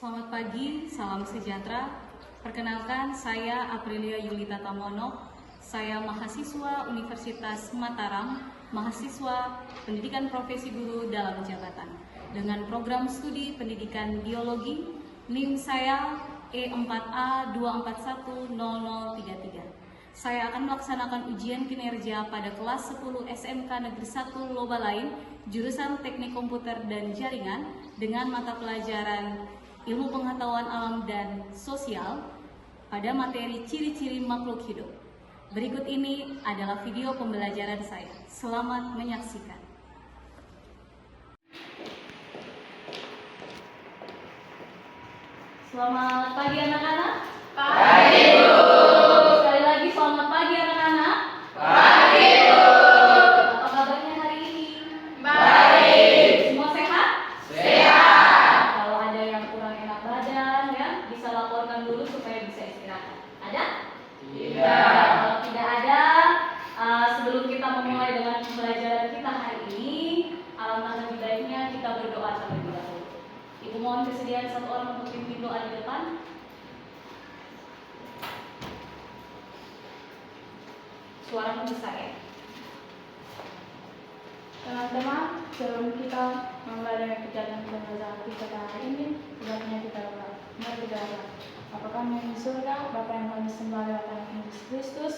Selamat pagi, salam sejahtera. Perkenalkan, saya Aprilia Yulita Tamono. Saya mahasiswa Universitas Mataram, mahasiswa Pendidikan Profesi Guru dalam Jabatan. Dengan program studi Pendidikan Biologi, NIM saya E4A2410033. Saya akan melaksanakan ujian kinerja pada kelas 10 SMK Negeri 1 Loba Lain, jurusan Teknik Komputer dan Jaringan dengan mata pelajaran Ilmu Pengetahuan Alam dan Sosial pada materi ciri-ciri makhluk hidup. Berikut ini adalah video pembelajaran saya. Selamat menyaksikan. Selamat pagi anak-anak. Pagi, Bu. Sekali lagi selamat pagi anak-anak. Pagi, Bu. Apa kabarnya hari ini? Baik. Semua sehat? Sehat. Kalau ada yang kurang enak badan ya, bisa laporkan dulu supaya bisa istirahat. Ada? Tidak. Kalau tidak ada, sebelum kita memulai dengan pembelajaran kita hari ini, alangkah lebih baiknya kita berdoa terlebih dahulu. Ibu mohon kesediaan satu orang untuk pimpin doa di depan. Suara besar ya. Teman-teman, sebelum kita memulai dengan kegiatan pembelajaran kita hari ini, sebaiknya kita berdoa. Mari kita berdoa. Bapa kami yang di surga, Bapa yang kami sembah lewat anak Yesus Kristus,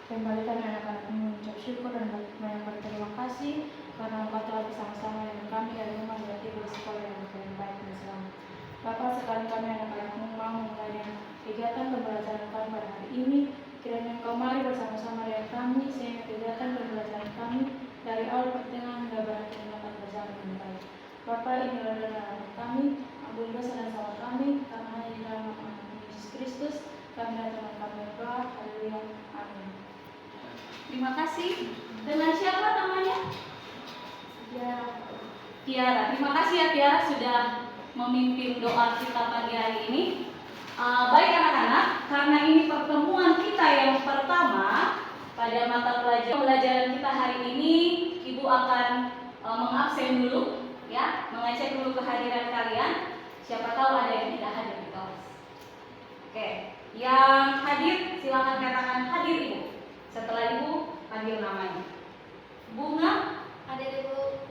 kembali kami anak-anak mengucap syukur dan banyak berterima kasih karena Engkau telah bersama-sama dengan kami dari rumah berarti bersekolah yang baik dan selamat. Bapa, sekarang kami anak-anakmu mau memulai dengan kegiatan pembelajaran kami pada hari ini. Kiranya Engkau mari bersama-sama dengan kami sehingga kegiatan pembelajaran kami dari awal pertengahan hingga berakhir dapat berjalan dengan baik. Bapa, inilah doa kami, ampuni dosa dan salah kami, karena hanya di dalam nama Yesus Kristus kami datang kami berdoa. Haleluya. Amin. Terima kasih. Dengan siapa namanya? Ya, Tiara. Terima kasih ya Tiara sudah memimpin doa kita pagi hari ini. Baik anak-anak, karena ini pertemuan kita yang pertama pada mata pelajaran kita hari ini, Ibu akan mengabsen dulu, ya, mengecek dulu kehadiran kalian. Siapa tahu ada yang tidak hadir di kelas. Oke, yang hadir silakan katakan hadir Ibu. Setelah Ibu panggil namanya. Bunga, hadir Ibu.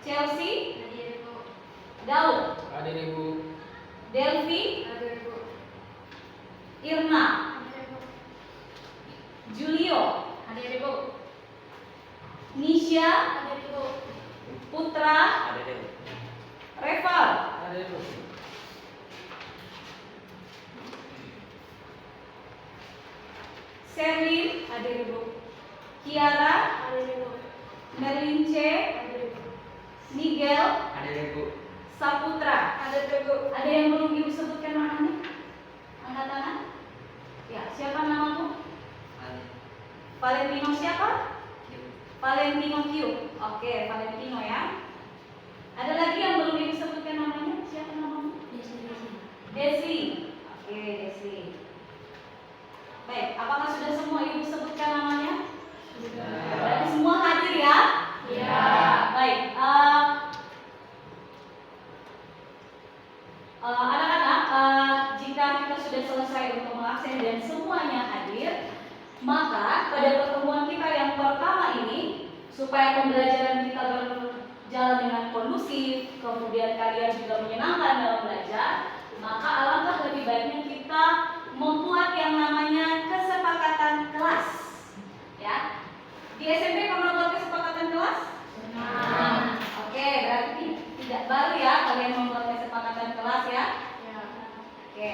Chelsea, Hadir Ibu. Daud, Hadir, Ibu. Delvi, Hadir Ibu. Irna, Hadir Ibu. Julio, Hadir Ibu. Nisha, Hadir Ibu. Putra, Hadir, Ibu. Reval, Hadir, Ibu. Sherlyn, hadir Ibu. Kiara, Hadir Ibu. Merlince, Hadir Ibu. Miguel, Hadir, Ibu. Saputra. Hadir Ibu. Ada yang belum Ibu sebutkan namanya? Angkat tangan. Ya, siapa namamu? Valentino siapa? Valentino Q. Oke, Valentino ya. Ada lagi yang belum Ibu sebutkan namanya? Siapa namamu? Desi. Oke, Desi. Baik, apakah sudah semua Ibu sebutkan namanya? Berarti semua hadir ya? Ya. Baik. Anak-anak, jika kita sudah selesai untuk mengabsen dan semuanya hadir, maka pada pertemuan kita yang pertama ini, supaya pembelajaran kita berjalan dengan kondusif, kemudian kalian juga menyenangkan dalam belajar, maka alangkah lebih baiknya kita membuat yang namanya kesepakatan kelas. Ya, di SMP pernah buat kesepakatan kelas? Oke, berarti tidak baru ya kalian membuat kesepakatan kelas ya. Ya. Oke.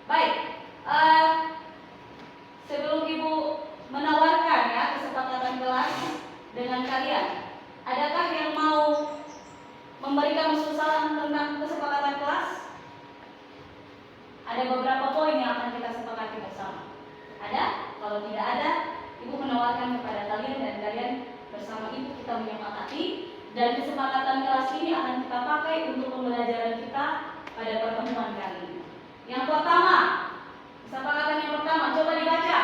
Baik. Sebelum Ibu menawarkan ya kesepakatan kelas dengan kalian, adakah yang mau memberikan usulan tentang kesepakatan kelas? Ada beberapa poin yang akan kita sepakati bersama. Ada? Kalau tidak ada, Ibu menawarkan kepada kalian dan kalian bersama Ibu kita menyepakati, dan kesepakatan kelas ini akan kita pakai untuk pembelajaran kita pada pertemuan kali ini. Yang pertama, kesepakatan yang pertama, coba dibaca.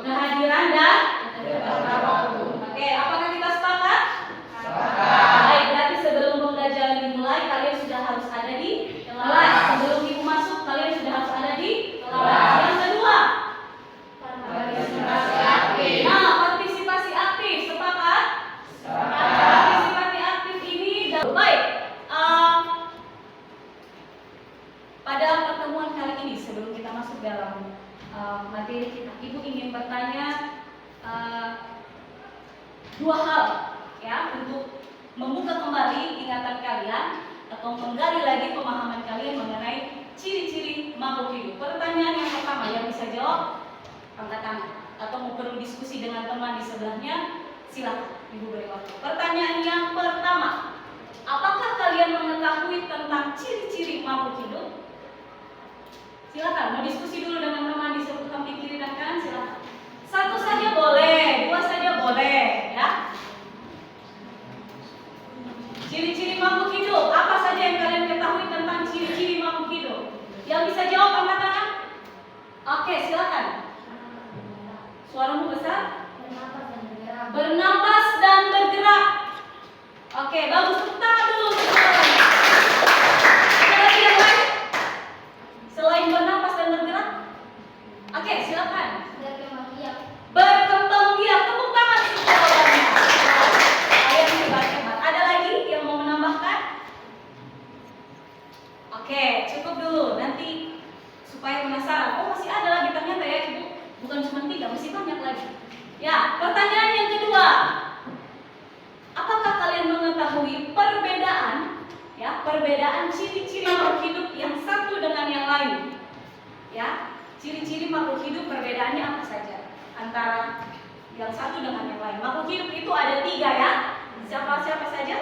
Kehadiran dan oke, apakah kita sepakat? Sepakat. Baik, berarti sebelum Jadi Ibu ingin bertanya dua hal ya untuk membuka kembali ingatan kalian atau menggali lagi pemahaman kalian mengenai ciri-ciri makhluk hidup. Pertanyaan yang pertama yang bisa jawab angkat tangan atau mau perlu diskusi dengan teman di sebelahnya, silakan Ibu beri waktu. Pertanyaan yang pertama, apakah kalian mengetahui tentang ciri-ciri makhluk hidup? Silakan, mau diskusi dulu dengan teman di sebelah kiri dan kanan, silakan. Satu saja boleh, dua saja boleh, ya. Ciri-ciri makhluk hidup, apa saja yang kalian ketahui tentang ciri-ciri makhluk hidup? Yang bisa jawab angkat tangan? Oke, silakan. Suaramu besar? Bernapas dan bergerak. Oke, bagus. Tepuk tangan dulu. Ada lagi yang lain? Selain bernapas dan bergerak? Oke, silakan. Berkembang biak. Tepuk tangan untuk jawabannya. Kalian hebat-hebat. Ada lagi yang mau menambahkan? Oke, cukup dulu. Nanti supaya penasaran. Oh, masih ada lagi ternyata ya, Ibu. Bukan cuma 3, masih banyak lagi. Ya, pertanyaan yang kedua. Apakah kalian mengetahui perbedaan ciri-ciri makhluk hidup yang satu dengan yang lain? Ya, ciri-ciri makhluk hidup perbedaannya apa saja antara yang satu dengan yang lain? Makhluk hidup itu ada 3 ya. Siapa saja?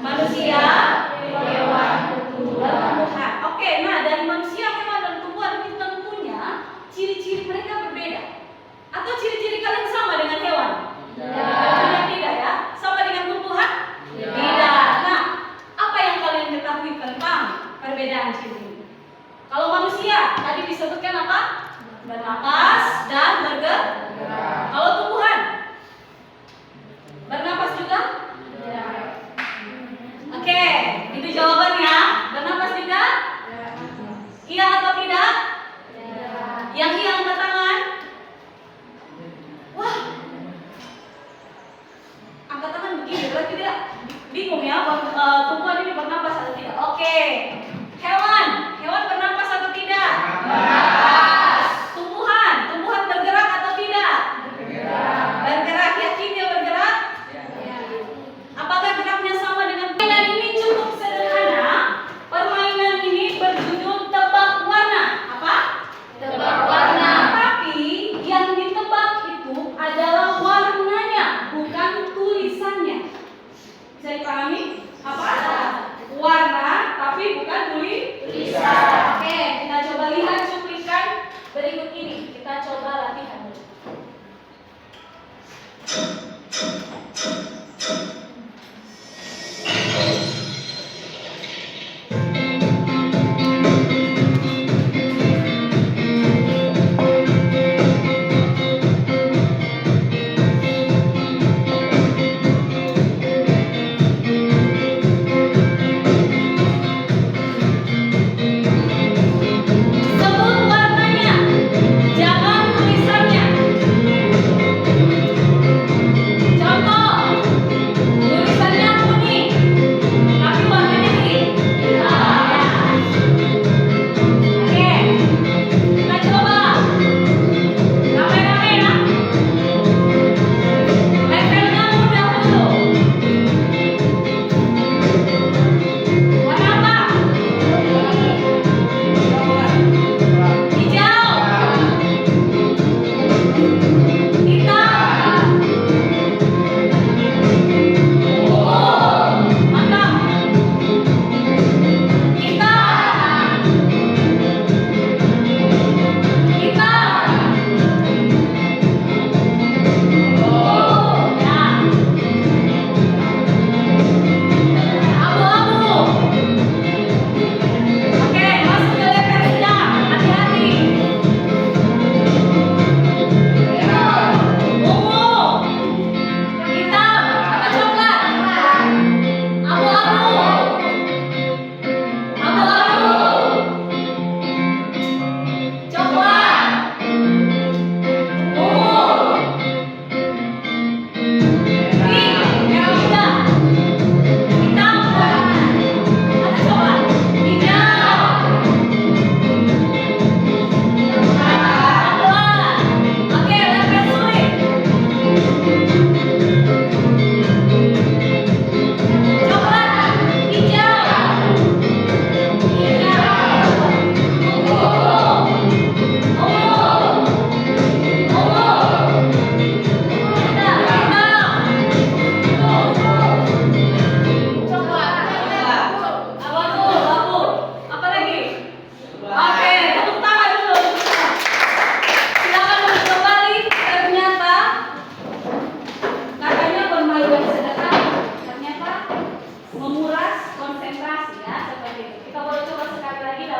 Manusia, hewan, tumbuhan. Oke, nah dari manusia, hewan, dan tumbuhan itu tentunya ciri-ciri mereka berbeda. Atau ciri-ciri kalian sama dengan hewan? Tentunya tidak ya. Sama dengan tumbuhan? Tidak. Nah, apa yang kalian ketahui tentang perbedaan ciri? Kalau manusia tadi disebutkan apa? Bernapas dan bergerak. Kalau tumbuhan? Bernapas juga? Oke, itu jawabannya. Bernapas juga? Iya atau tidak? Yang iya angkat tangan. Wah, angkat tangan begini, berarti dia bingung ya, tumbuhan ini bernapas atau tidak? Oke, hewan bernapas atau tidak? Tumbuhan bergerak atau tidak? Bergerak, yakin dia bergerak? Apakah geraknya sama dengan permainan ini? Cukup sederhana. Permainan ini berjudul tebak warna. Apa? Tebak warna. Tapi yang ditebak itu adalah warnanya, bukan tulisannya. Bisa dipahami? Apa? Warna, tapi bukan tulisan. Oke, kita coba lihat cuplikan berikut ini. Kita coba latihan dulu.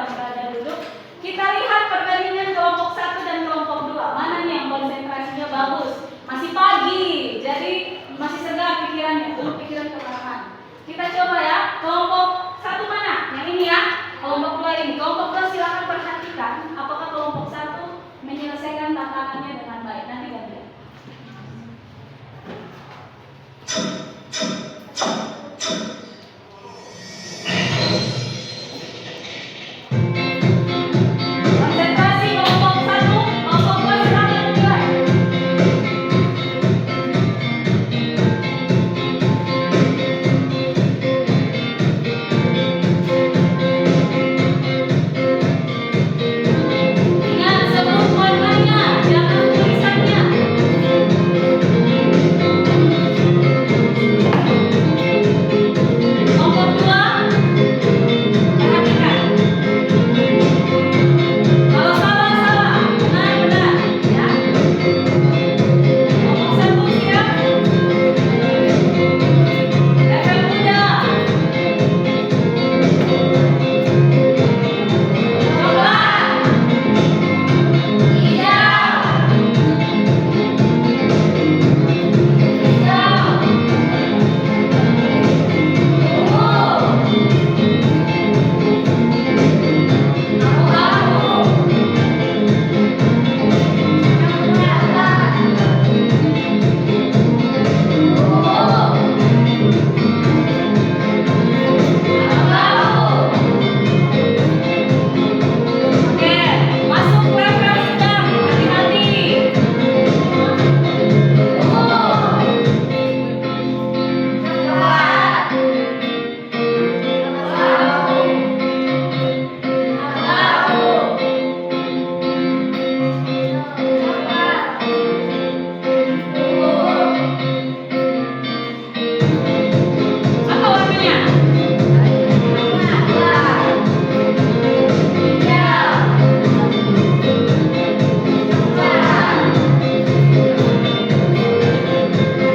sedang berada duduk. Kita lihat perbandingan kelompok 1 dan kelompok 2. Mana nih yang konsentrasinya bagus? Masih pagi, jadi masih segar pikirannya, belum pikiran ke belakang. Kita coba ya, kelompok 1 mana? Yang ini ya, kelompok 2 ini. Kelompok 2 silakan perhatikan apakah kelompok 1 menyelesaikan tantangannya dengan baik. Nanti gantian. Konsentrasi kelompok 1, kelompok 2 silakan mulai. Ingat sebut warnanya, jangan tulisannya. Kelompok 2, perhatikan. Kalau salah, benar ya. Kelompok 1 siap. Level muda. Coklat. Oke, masuk level sedang. Hati-hati. Apa warnanya?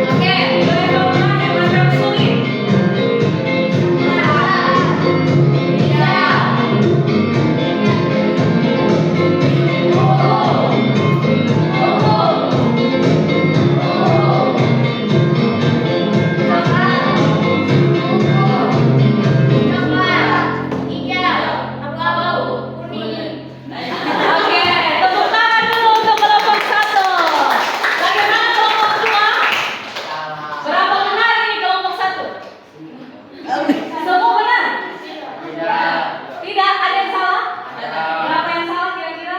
Oke, level mana yang level sulit? Oke, tepuk tangan dulu untuk kelompok 1. Bagaimana kelompok 2? Berapa benar ini kelompok 1? Semua benar? Tidak, ada yang salah? Berapa yang salah kira-kira?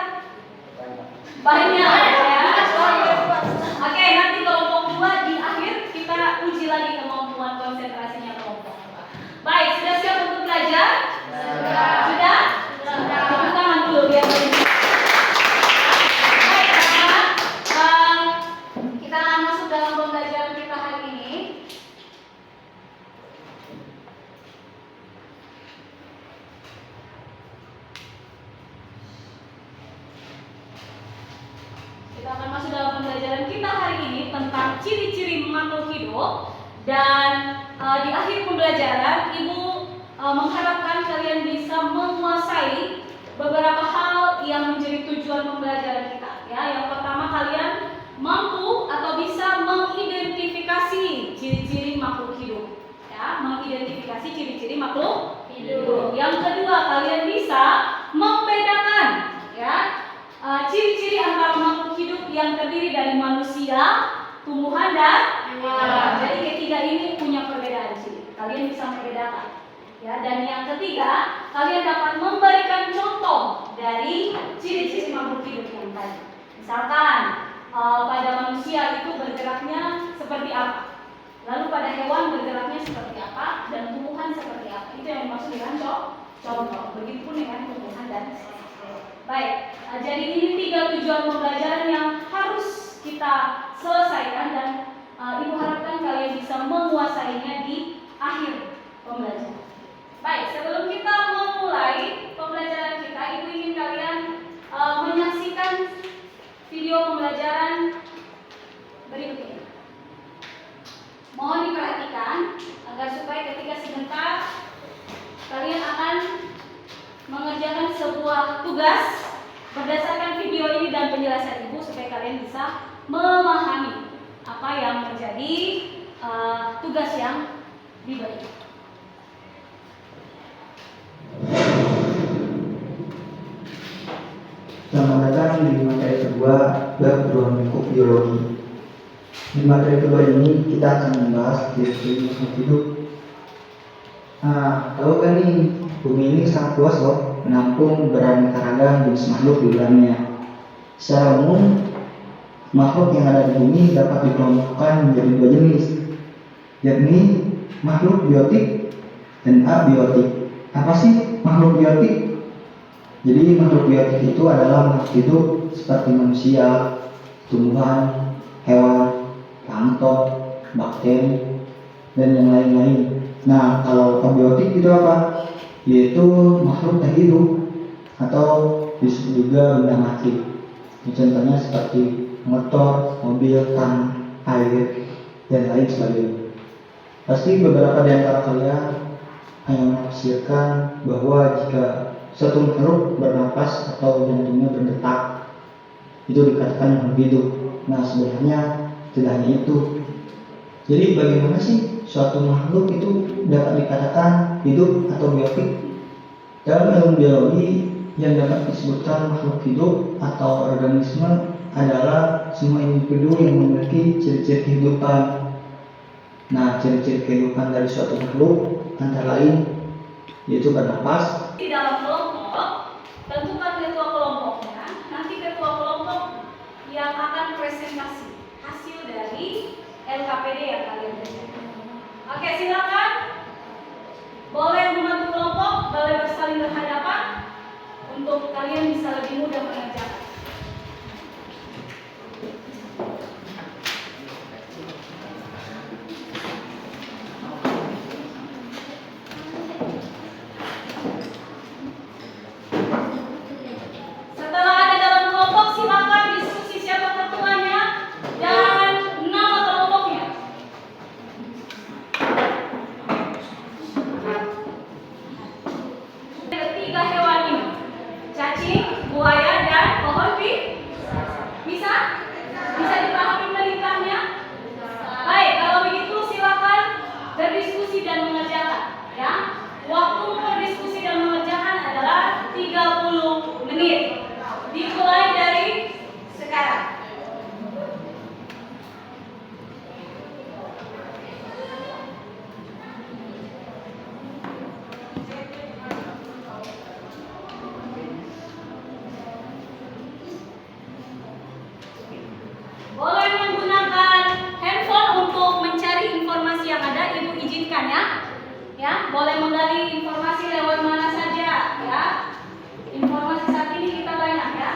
Banyak ya. Oke, nanti kelompok 2 di akhir kita uji lagi kemampuan konsentrasinya kelompok 2. Baik, sudah siap untuk belajar? Sudah? Tepuk tangan dulu biar lebih. Baik, teman-teman. Kita akan masuk dalam pembelajaran kita hari ini. Kita akan masuk dalam pembelajaran kita hari ini tentang ciri-ciri makhluk hidup. Dan di akhir pembelajaran Ibu mengharapkan kalian bisa menguasai beberapa hal yang menjadi tujuan pembelajaran kita. Ya, yang pertama kalian mampu atau bisa mengidentifikasi ciri-ciri makhluk hidup. Ya, mengidentifikasi ciri-ciri makhluk hidup. Yang kedua, kalian bisa membedakan ya ciri-ciri antara makhluk hidup yang terdiri dari manusia, tumbuhan dan hewan. Jadi ketiga ini punya perbedaan ciri. Kalian bisa membedakan. Ya, dan yang ketiga, kalian dapat memberikan contoh dari ciri-ciri makhluk hidup yang tadi. Misalkan pada manusia itu bergeraknya seperti apa, lalu pada hewan bergeraknya seperti apa, dan tumbuhan seperti apa. Itu yang dimaksud dengan contoh. Begitupun dengan tumbuhan dan hewan. Baik, jadi ini 3 tujuan pembelajaran yang harus kita selesaikan dan Ibu harapkan kalian bisa menguasainya di akhir pembelajaran. Baik, sebelum kita memulai pembelajaran kita, Ibu ingin kalian menyaksikan video pembelajaran berikut ini. Mohon diperhatikan agar supaya ketika sebentar kalian akan mengerjakan sebuah tugas berdasarkan video ini dan penjelasan Ibu supaya kalian bisa memahami apa yang menjadi tugas yang diberi. Selamat datang di materi kedua bab ruang lingkup biologi. Di materi kedua ini kita akan membahas ciri-ciri makhluk hidup. Nah, tahu kan nih, bumi ini sangat luas loh, menampung beraneka ragam jenis makhluk di dalamnya. Secara umum, makhluk yang ada di bumi dapat dikelompokkan menjadi dua jenis, yakni makhluk biotik dan abiotik. Apa sih makhluk biotik? Jadi makhluk biotik itu adalah makhluk hidup seperti manusia, tumbuhan, hewan, plankton, bakteri, dan yang lain-lain. Nah, kalau abiotik itu apa? Yaitu makhluk tak hidup atau disebut juga benda mati. Contohnya seperti motor, mobil, tanah, air, dan lain sebagainya. Pasti beberapa di antara kalian yang menafsirkan bahwa jika suatu makhluk bernapas atau jantungnya berdetak, itu dikatakan makhluk hidup. Nah, sebenarnya tidak hanya itu. Jadi bagaimana sih suatu makhluk itu dapat dikatakan hidup atau biotik? Dalam ilmu biologi, yang dapat disebutkan makhluk hidup atau organisme adalah semua individu yang memiliki ciri-ciri kehidupan. Nah, ciri-ciri kehidupan dari suatu makhluk antara lain yaitu bernapas. Di dalam kelompok, tentukan ketua kelompoknya. Nanti ketua kelompok yang akan presentasi hasil dari LKPD yang kalian kerjakan. Oke, silakan. Boleh membantu kelompok, boleh bersaling berhadapan untuk kalian bisa lebih mudah mengerjakan. Setelah ada dalam kelompok, silakan diskusi siapa ketuanya dan nama kelompoknya. Ketiga hewan ini, cacing, buaya, dan pohon bisa? Bisa dipahami perintahnya? Baik, kalau begitu silakan berdiskusi dan mengerjakan. Ya, waktu berdiskusi dan mengerjakan adalah 30 menit. Dimulai dari sekarang. Boleh menggunakan handphone untuk mencari informasi yang ada, Ibu izinkan ya. Ya, boleh menggali informasi lewat mana saja ya. Informasi saat ini kita banyak ya.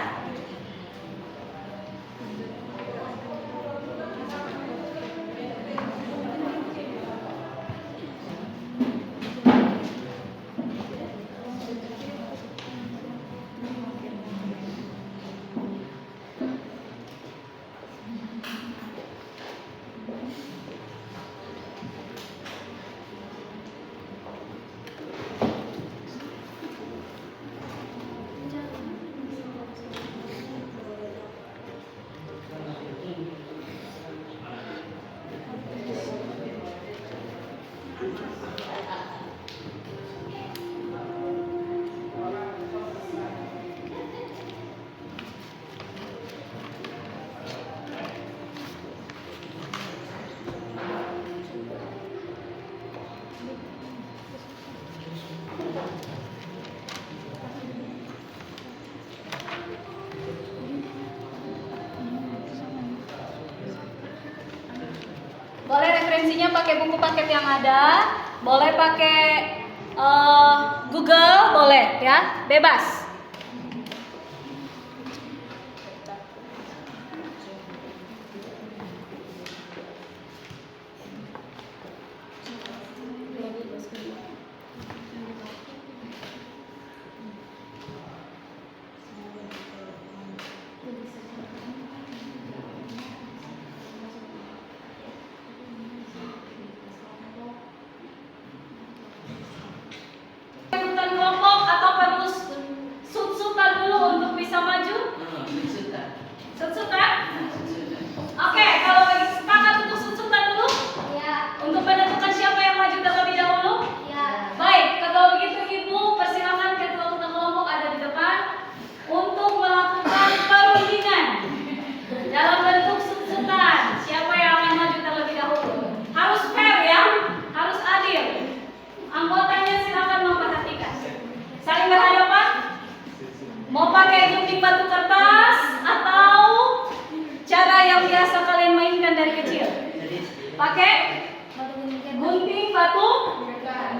Boleh referensinya pakai buku paket yang ada, boleh pakai Google, boleh ya, bebas. Ikutan kelompok atau perlu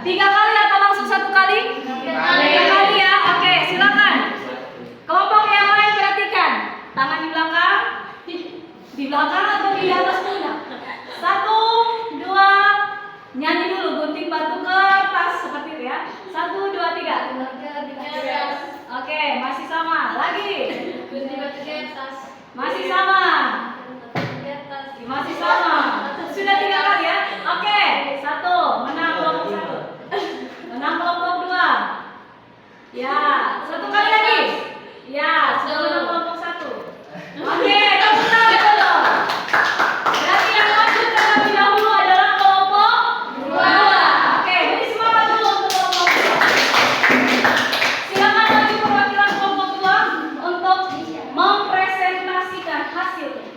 3 kali atau langsung 1 kali? 3 kali ya. Oke, silakan. Kelompok yang lain perhatikan. Tangan di belakang. Di belakang atau di atas pundak? 1, 2, nyanyi dulu, gunting batu kertas seperti itu ya. 1, 2, 3. Oke, masih sama. Lagi. Masih sama. Masih sama. Sudah 3 kali ya. Oke, 1 menang kelompok 1. Menang kelompok 2. Ya, 1 kali lagi. Ya, sudah menang kelompok 1. Oke, tepuk tangan dulu. Berarti yang lanjut terlebih dahulu adalah kelompok 2. Oke, beri semangat dulu untuk kelompok 2. Silakan maju perwakilan kelompok 2 untuk mempresentasikan hasilnya.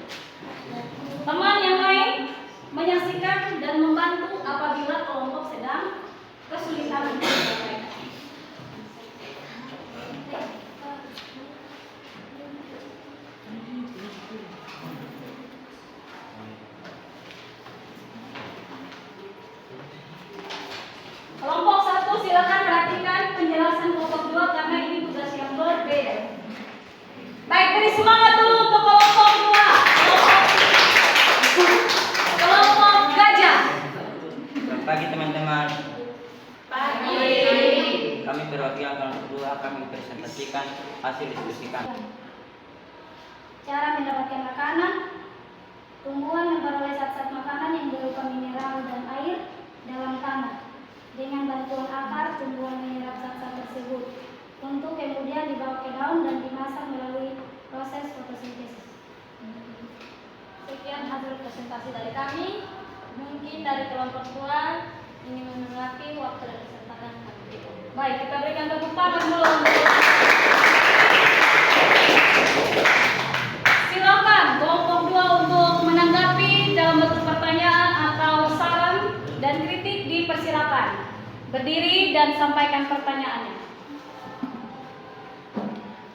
Teman yang lain menyaksikan dan membantu apabila kelompok sedang kesulitan menyelesaikan. Kelompok 1 silakan perhatikan penjelasan kelompok 2 karena ini tugas yang berbeda. Baik, beri semangat dulu untuk kelompok 2. Kelompok gajah. Selamat pagi teman-teman. Pagi. Kami perwakilan kelompok 2 akan mempresentasikan hasil diskusi kami. Cara mendapatkan makanan. Tumbuhan memperoleh zat-zat makanan yang berupa mineral dan air dalam tanah. Dengan bantuan akar, tumbuhan menyerap zat-zat tersebut untuk kemudian dibawa ke daun dan dimasak melalui proses fotosintesis. Sekian hasil presentasi dari kami. Mungkin dari kelompok 2 ini menanggapi waktu dan kesempatan kami. Baik, kita berikan tepuk tangan dulu. Silakan kelompok 2 untuk menanggapi dalam bentuk pertanyaan atau saran dan kritik dipersilakan. Berdiri dan sampaikan pertanyaannya.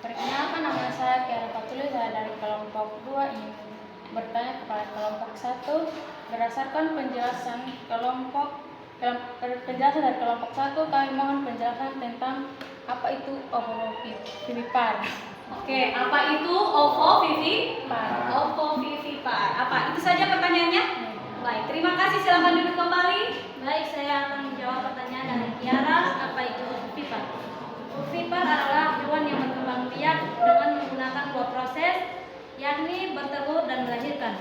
Perkenalkan, nama saya Kiara Patuli, saya dari kelompok 2 ingin bertanya kepada kelompok 1 berdasarkan penjelasan dari kelompok 1 kami mohon penjelasan tentang apa itu ovovivipar. Oke, apa itu ovovivipar? Ovovivipar. Apa? Itu saja pertanyaannya? Baik, terima kasih. Silakan duduk kembali. Baik, saya akan menjawab pertanyaan dari Kiara. Apa itu ovipar? Ovipar adalah hewan yang berkembang biak dengan menggunakan 2 proses, yakni bertelur dan melahirkan.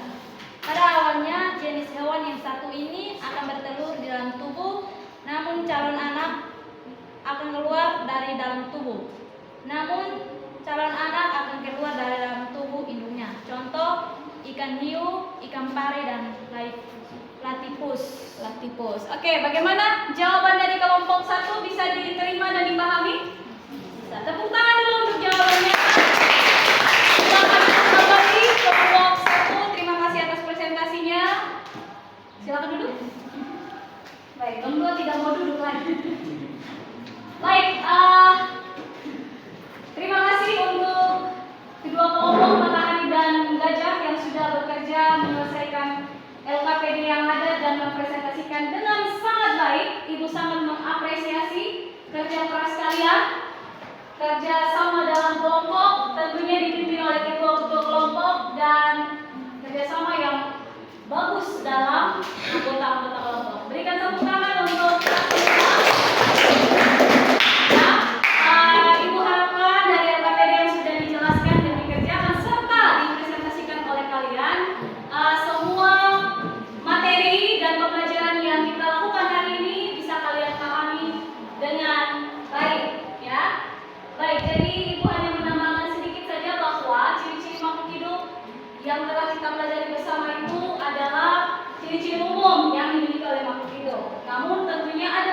Pada awalnya, jenis hewan yang satu ini akan bertelur di dalam tubuh, namun calon anak akan keluar dari dalam tubuh. Namun, calon anak akan keluar dari dalam tubuh induknya. Contoh, ikan hiu, ikan pari, dan platypus. Oke, bagaimana jawaban dari kelompok 1 bisa diterima dan dipahami? Bisa. Tepuk tangan dulu untuk jawabannya. Silakan kembali kelompok 1. Terima kasih atas presentasinya. Silakan duduk. Baik, kelompok 2 tidak mau duduk lagi. Baik, terima kasih untuk kedua kelompok Matahari dan Gajah yang sudah bekerja menyelesaikan LKPD yang ada dan mempresentasikan dengan sangat baik. Ibu sangat mengapresiasi kerja keras kalian, kerja sama dalam kelompok, tentunya dipimpin oleh ketua-ketua kelompok dan kerjasama yang bagus dalam anggota-anggota kelompok. Berikan tepuk tangan untuk Ibu harapkan dari LKPD yang sudah dijelaskan dan dikerjakan serta dipresentasikan oleh kalian, semua materi dan pembelajaran yang kita lakukan hari ini bisa kalian pahami dengan baik, ya. Baik, jadi Ibu hanya menambahkan sedikit saja bahwa ciri-ciri makhluk hidup yang telah kita pelajari bersama itu adalah ciri-ciri umum yang dimiliki oleh makhluk hidup. Namun tentunya ada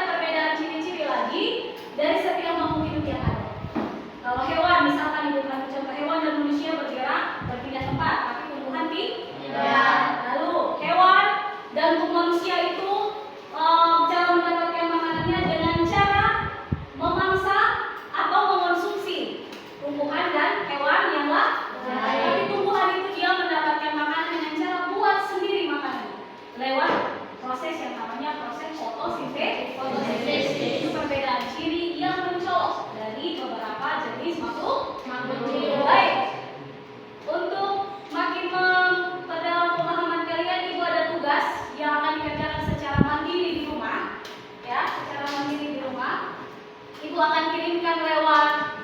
Ibu akan kirimkan lewat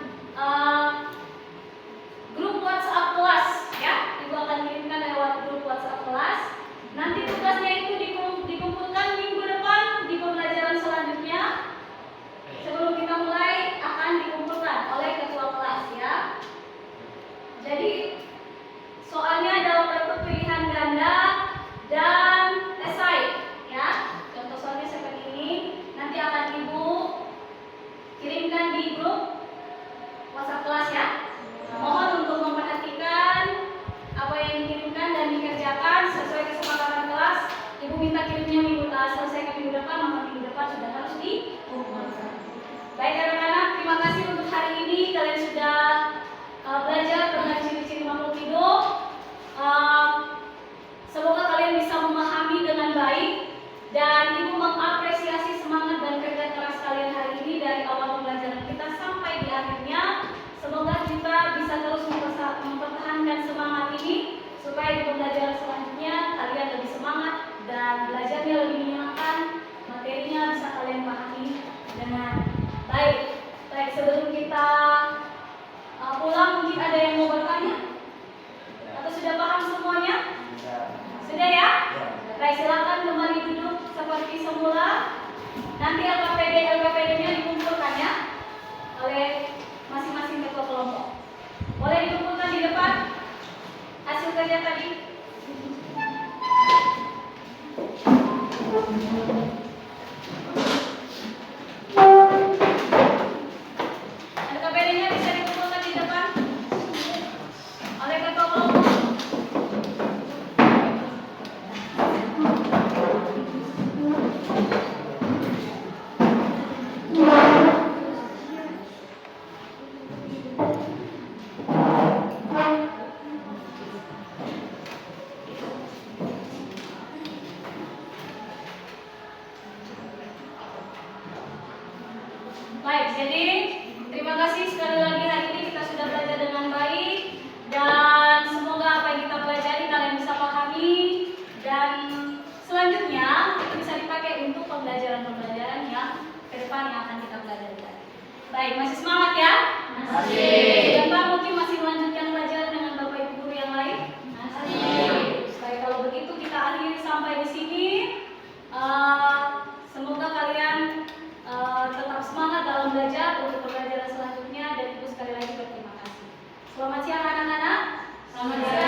grup WhatsApp kelas ya. Ibu akan kirimkan lewat grup WhatsApp kelas. Nanti tugasnya itu dikumpulkan minggu depan di pembelajaran selanjutnya. Sebelum kita mulai akan dikumpulkan oleh ketua kelas ya. Jadi soalnya dalam bentuk pilihan ganda dan esai ya. Contoh soalnya seperti ini. Nanti akan Ibu kirimkan di grup WhatsApp kelas ya. Mohon untuk memperhatikan apa yang dikirimkan dan dikerjakan sesuai kesepakatan kelas. Ibu minta kirimnya selesaikan minggu depan, maka minggu depan sudah harus dikumpulkan. Baik anak-anak, terima kasih untuk hari ini kalian sudah belajar tentang ciri-ciri makhluk hidup. Semoga kalian bisa memahami dengan baik dan Ibu mengapresiasi semangat dan kerja keras kalian hari ini dari awal pembelajaran kita sampai di akhirnya. Semoga kita bisa terus mempertahankan semangat ini supaya di pembelajaran selanjutnya kalian lebih semangat dan belajarnya lebih menyenangkan, materinya bisa kalian pahami dengan baik. Baik, sebelum kita pulang mungkin ada yang mau bertanya? Atau sudah paham semuanya? Sudah ya? Baik, silakan kembali duduk seperti semula. Nanti LKPD-nya dikumpulkan ya oleh masing-masing ketua kelompok. Boleh dikumpulkan di depan hasil kerja tadi. LKPD-nya bisa dikumpulkan di depan oleh ketua kelompok. Baik, jadi terima kasih sekali lagi hari ini kita sudah belajar dengan baik dan semoga apa yang kita pelajari kalian bisa pahami dan selanjutnya itu bisa dipakai untuk pembelajaran-pembelajaran yang ke depan yang akan kita pelajari lagi. Baik, masih semangat ya? Masih. Bapak mungkin masih melanjutkan pelajaran dengan Bapak Ibu guru yang lain? Masih. Baik, kalau begitu kita akhiri sampai di sini. Semoga kalian tetap semangat dalam belajar untuk pembelajaran selanjutnya dan Ibu sekali lagi berterima kasih. Selamat siang anak-anak. Selamat siang.